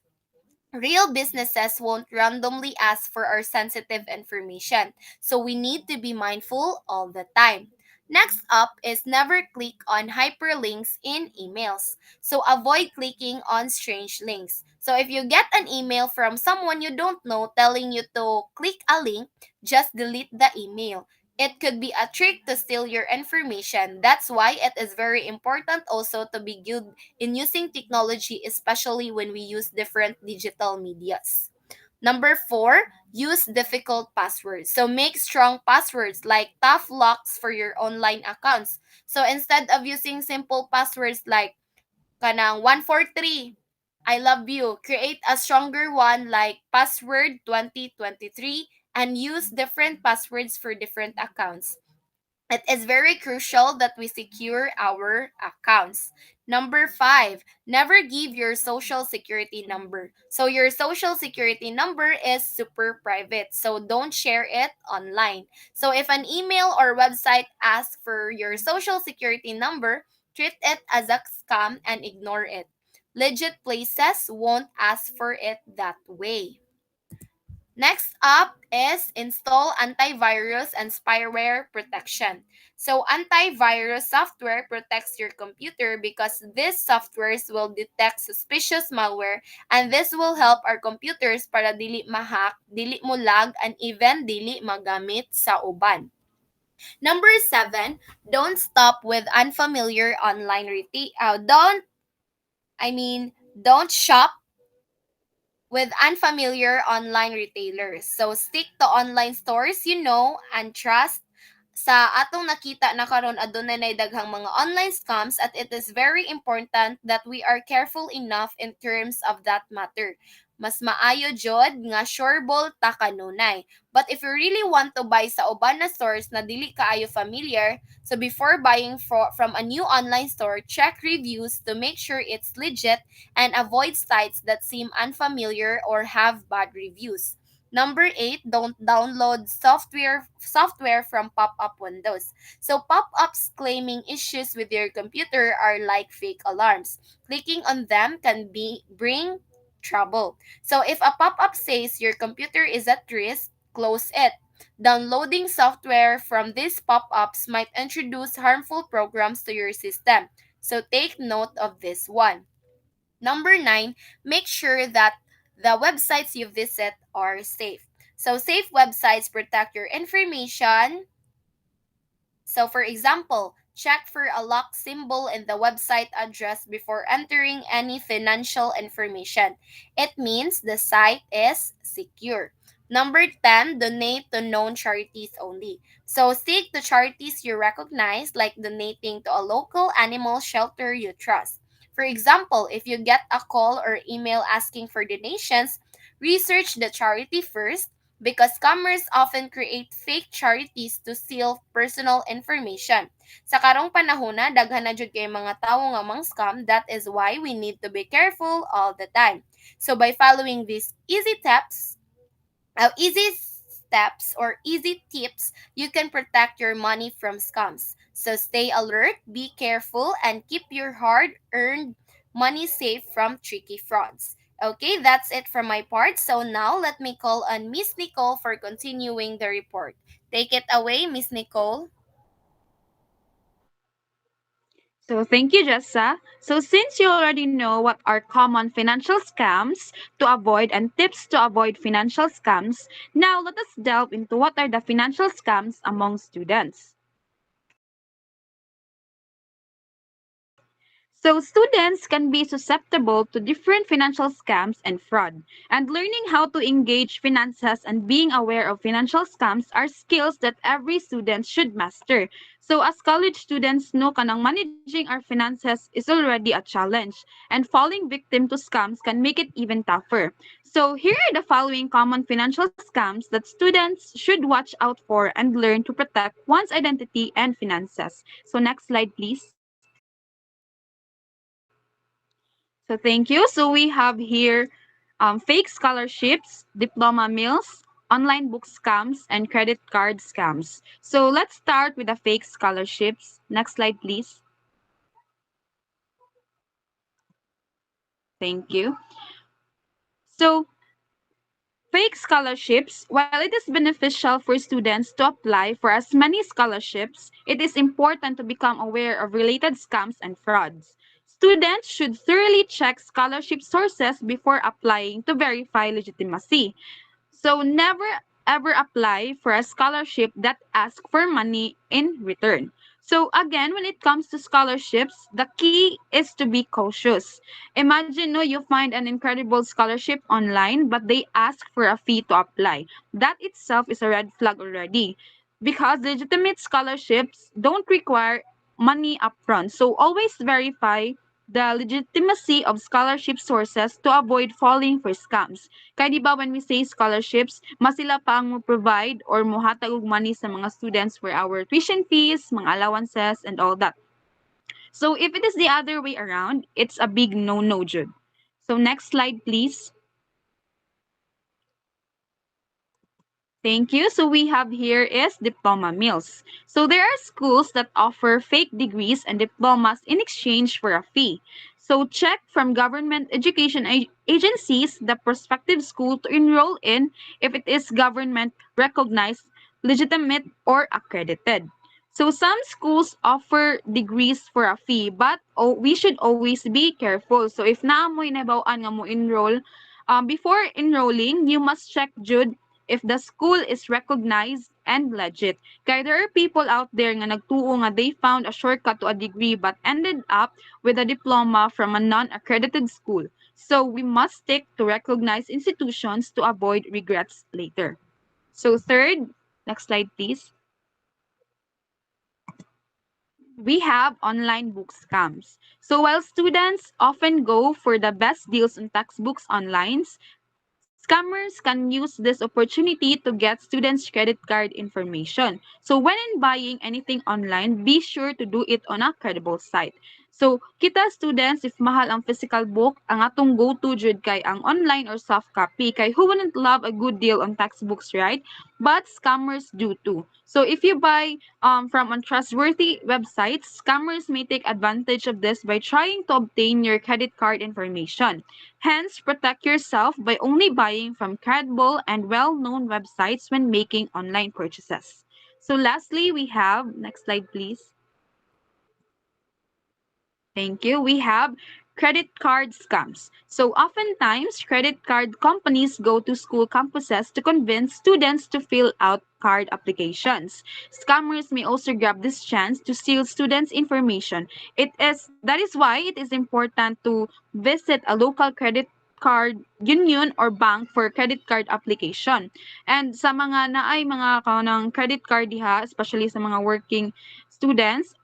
real businesses won't randomly ask for our sensitive information, so we need to be mindful all the time. Next up is never click on hyperlinks in emails. So avoid clicking on strange links. So if you get an email from someone you don't know telling you to click a link, just delete the email. It could be a trick to steal your information. That's why it is very important also to be good in using technology, especially when we use different digital medias. Number four, use difficult passwords. So make strong passwords like tough locks for your online accounts. So instead of using simple passwords like kanang 143, I love you, create a stronger one like password 2023 and use different passwords for different accounts. It is very crucial that we secure our accounts. Number five, never give your social security number. So, your social security number is super private. So, don't share it online. So, if an email or website asks for your social security number, treat it as a scam and ignore it. Legit places won't ask for it that way. Next up is install antivirus and spyware protection. So antivirus software protects your computer because these softwares will detect suspicious malware, and this will help our computers para dili mahack, dili mo lag, and even dili magamit sa uban. Number 7, don't stop with unfamiliar online retail. Don't shop with unfamiliar online retailers. So stick to online stores you know and trust. Sa atong nakita na karon adunay nay daghang mga online scams, at it is very important that we are careful enough in terms of that matter. Mas maayo jud nga sureball ta kanunay. But if you really want to buy sa uban na stores na dili kaayo familiar, so before buying from a new online store, check reviews to make sure it's legit and avoid sites that seem unfamiliar or have bad reviews. Number 8, don't download software from pop-up windows. So pop-ups claiming issues with your computer are like fake alarms. Clicking on them can bring trouble. So if a pop-up says your computer is at risk, close it. Downloading software from these pop-ups might introduce harmful programs to your system. So take note of this one. Number 9, make sure that the websites you visit are safe. So, safe websites protect your information. So, for example, check for a lock symbol in the website address before entering any financial information. It means the site is secure. Number 10, donate to known charities only. So, stick to charities you recognize, like donating to a local animal shelter you trust. For example, if you get a call or email asking for donations, research the charity first because scammers often create fake charities to steal personal information. Sa karong panahon na daghan na jud kay mga tawo nga mang scam, that is why we need to be careful all the time. So by following these easy steps or easy tips, you can protect your money from scams. So stay alert, be careful, and keep your hard-earned money safe from tricky frauds. Okay, that's it from my part. So now let me call on Miss Nicole for continuing the report. Take it away, Miss Nicole. So thank you, Jessa. So since you already know what are common financial scams to avoid and tips to avoid financial scams, now let us delve into what are the financial scams among students. So students can be susceptible to different financial scams and fraud. And learning how to engage finances and being aware of financial scams are skills that every student should master. So as college students, no kanang managing our finances is already a challenge, and falling victim to scams can make it even tougher. So here are the following common financial scams that students should watch out for and learn to protect one's identity and finances. So next slide, please. So thank you. So we have here fake scholarships, diploma mills, online book scams, and credit card scams. So let's start with the fake scholarships. Next slide, please. Thank you. So fake scholarships, while it is beneficial for students to apply for as many scholarships, it is important to become aware of related scams and frauds. Students should thoroughly check scholarship sources before applying to verify legitimacy. So never ever apply for a scholarship that asks for money in return. So again, when it comes to scholarships, the key is to be cautious. Imagine no, you find an incredible scholarship online, but they ask for a fee to apply. That itself is a red flag already, because legitimate scholarships don't require money upfront. So always verify the legitimacy of scholarship sources to avoid falling for scams. Kaya di ba when we say scholarships, mas sila pa ang mo-provide or mohatag og money sa mga students for our tuition fees, mga allowances, and all that. So if it is the other way around, it's a big no-no, Jude. So next slide, please. Thank you. So we have here is diploma mills. So there are schools that offer fake degrees and diplomas in exchange for a fee. So check from government education agencies the prospective school to enroll in if it is government recognized, legitimate, or accredited. So some schools offer degrees for a fee, but we should always be careful. So if naamoy nabawaan nga mo enroll, before enrolling, you must check, Jude, if the school is recognized and legit. Kaya there are people out there nga nagtuo nga they found a shortcut to a degree but ended up with a diploma from a non-accredited school. So we must stick to recognized institutions to avoid regrets later. So third, next slide please. We have online book scams. So while students often go for the best deals on textbooks online, scammers can use this opportunity to get students' credit card information. So when in buying anything online, be sure to do it on a credible site. So kita students, if mahal ang physical book, ang atong go-to jud kay ang online or soft copy. Kay who wouldn't love a good deal on textbooks, right? But scammers do too. So if you buy from untrustworthy websites, scammers may take advantage of this by trying to obtain your credit card information. Hence, protect yourself by only buying from credible and well-known websites when making online purchases. So lastly, we have, next slide please. Thank you. We have credit card scams. So oftentimes, credit card companies go to school campuses to convince students to fill out card applications. Scammers may also grab this chance to steal students' information. That is why it is important to visit a local credit card union or bank for credit card application. And sa mga naay mga kanang credit card diha, especially sa mga working students,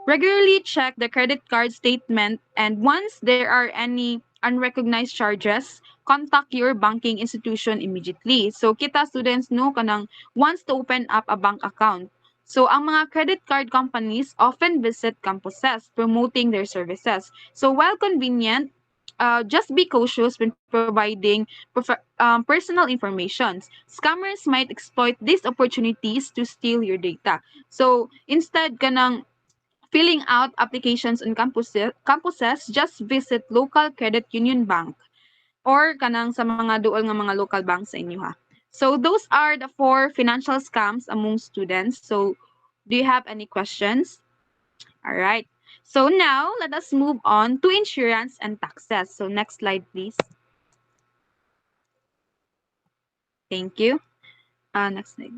regularly check the credit card statement, and once there are any unrecognized charges, contact your banking institution immediately. So kita students no kanang wants to open up a bank account. So ang mga credit card companies often visit campuses promoting their services. So while convenient, just be cautious when providing personal information. Scammers might exploit these opportunities to steal your data. So instead kanang filling out applications on campuses, just visit local credit union bank or kanang sa mga duol nga mga local banks sa inyo ha. So those are the 4 financial scams among students. So do you have any questions? All right. So now let us move on to insurance and taxes. So next slide please. Thank you. Next slide.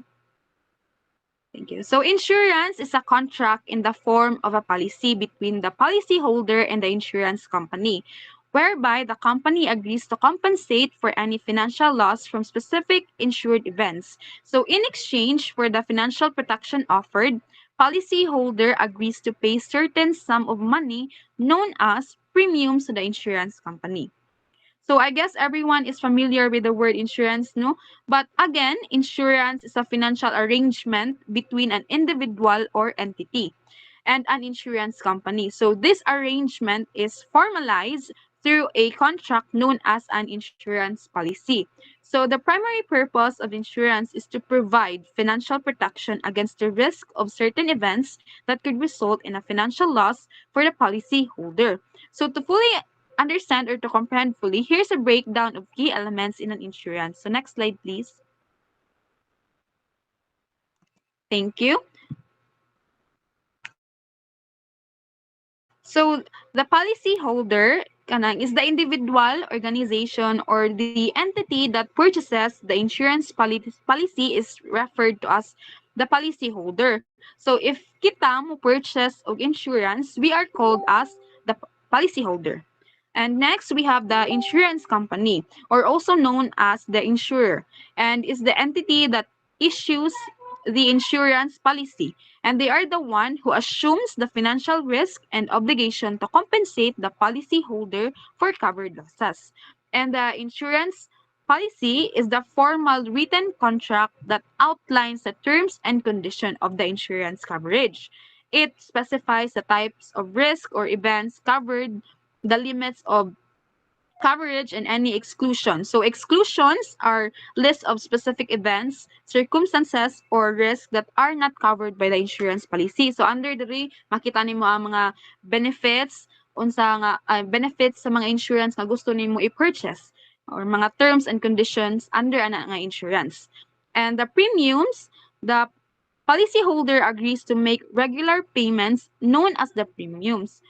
Thank you. So insurance is a contract in the form of a policy between the policyholder and the insurance company, whereby the company agrees to compensate for any financial loss from specific insured events. So in exchange for the financial protection offered, policyholder agrees to pay certain sum of money known as premiums to the insurance company. So I guess everyone is familiar with the word insurance, no? But again, insurance is a financial arrangement between an individual or entity and an insurance company. So this arrangement is formalized through a contract known as an insurance policy. So the primary purpose of insurance is to provide financial protection against the risk of certain events that could result in a financial loss for the policy holder. So to fully understand or to comprehend fully, here's a breakdown of key elements in an insurance. So next slide, please. Thank you. So the policy holder kanang is the individual, organization, or the entity that purchases the insurance policy is referred to as the policy holder. So if kita mo purchase of insurance, we are called as the policy holder. And next, we have the insurance company, or also known as the insurer, and is the entity that issues the insurance policy, and they are the one who assumes the financial risk and obligation to compensate the policyholder for covered losses. And the insurance policy is the formal written contract that outlines the terms and condition of the insurance coverage. It specifies the types of risk or events covered, the limits of coverage, and any exclusion. So exclusions are lists of specific events, circumstances, or risks that are not covered by the insurance policy. So under diri makita nimo ang mga benefits unsa nga benefits sa mga insurance nga gusto nimo i-purchase or mga terms and conditions under ana nga insurance. And the premiums, the policyholder agrees to make regular payments known as the premiums.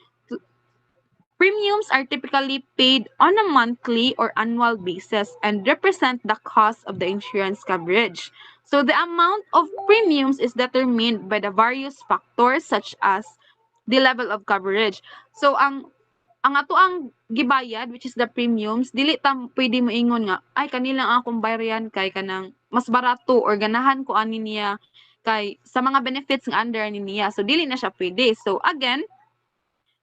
Premiums are typically paid on a monthly or annual basis and represent the cost of the insurance coverage. So the amount of premiums is determined by the various factors such as the level of coverage. So ang ato ang gibayad, which is the premiums, dili ta pwede mo ingon nga ay kanila akong bayaran kay kanang mas barato or ganahan ko ani niya kay sa mga benefits nga under ani niya. So dili na siya pwede. So again,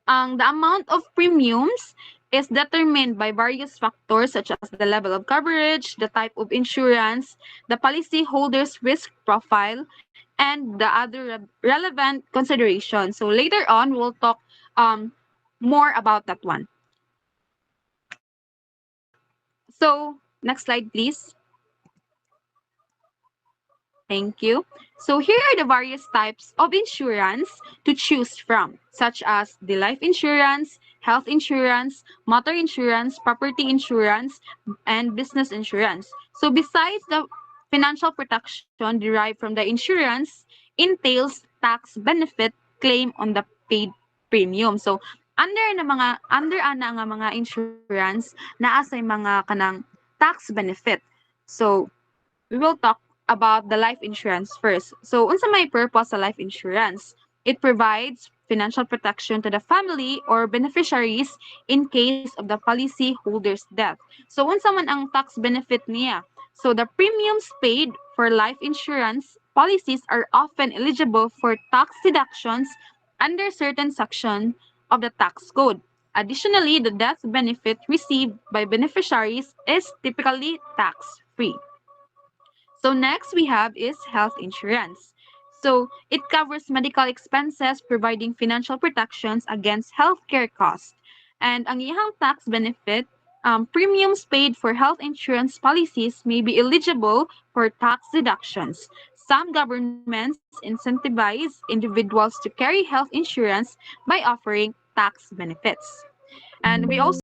the amount of premiums is determined by various factors such as the level of coverage, the type of insurance, the policyholder's risk profile, and the other relevant considerations. So later on, we'll talk more about that one. So next slide, please. Thank you. So here are the various types of insurance to choose from, such as the life insurance, health insurance, motor insurance, property insurance, and business insurance. So besides the financial protection derived from the insurance, entails tax benefit claim on the paid premium. So under ana nga mga insurance naa say mga kanang tax benefit. So we will talk about the life insurance first. So, unsa may purpose sa life insurance? It provides financial protection to the family or beneficiaries in case of the policy holder's death. So, unsa man ang tax benefit niya? So, the premiums paid for life insurance policies are often eligible for tax deductions under certain section of the tax code. Additionally, the death benefit received by beneficiaries is typically tax-free. So next we have is health insurance. So it covers medical expenses, providing financial protections against healthcare costs. And ang iyang tax benefit, premiums paid for health insurance policies may be eligible for tax deductions. Some governments incentivize individuals to carry health insurance by offering tax benefits. And we also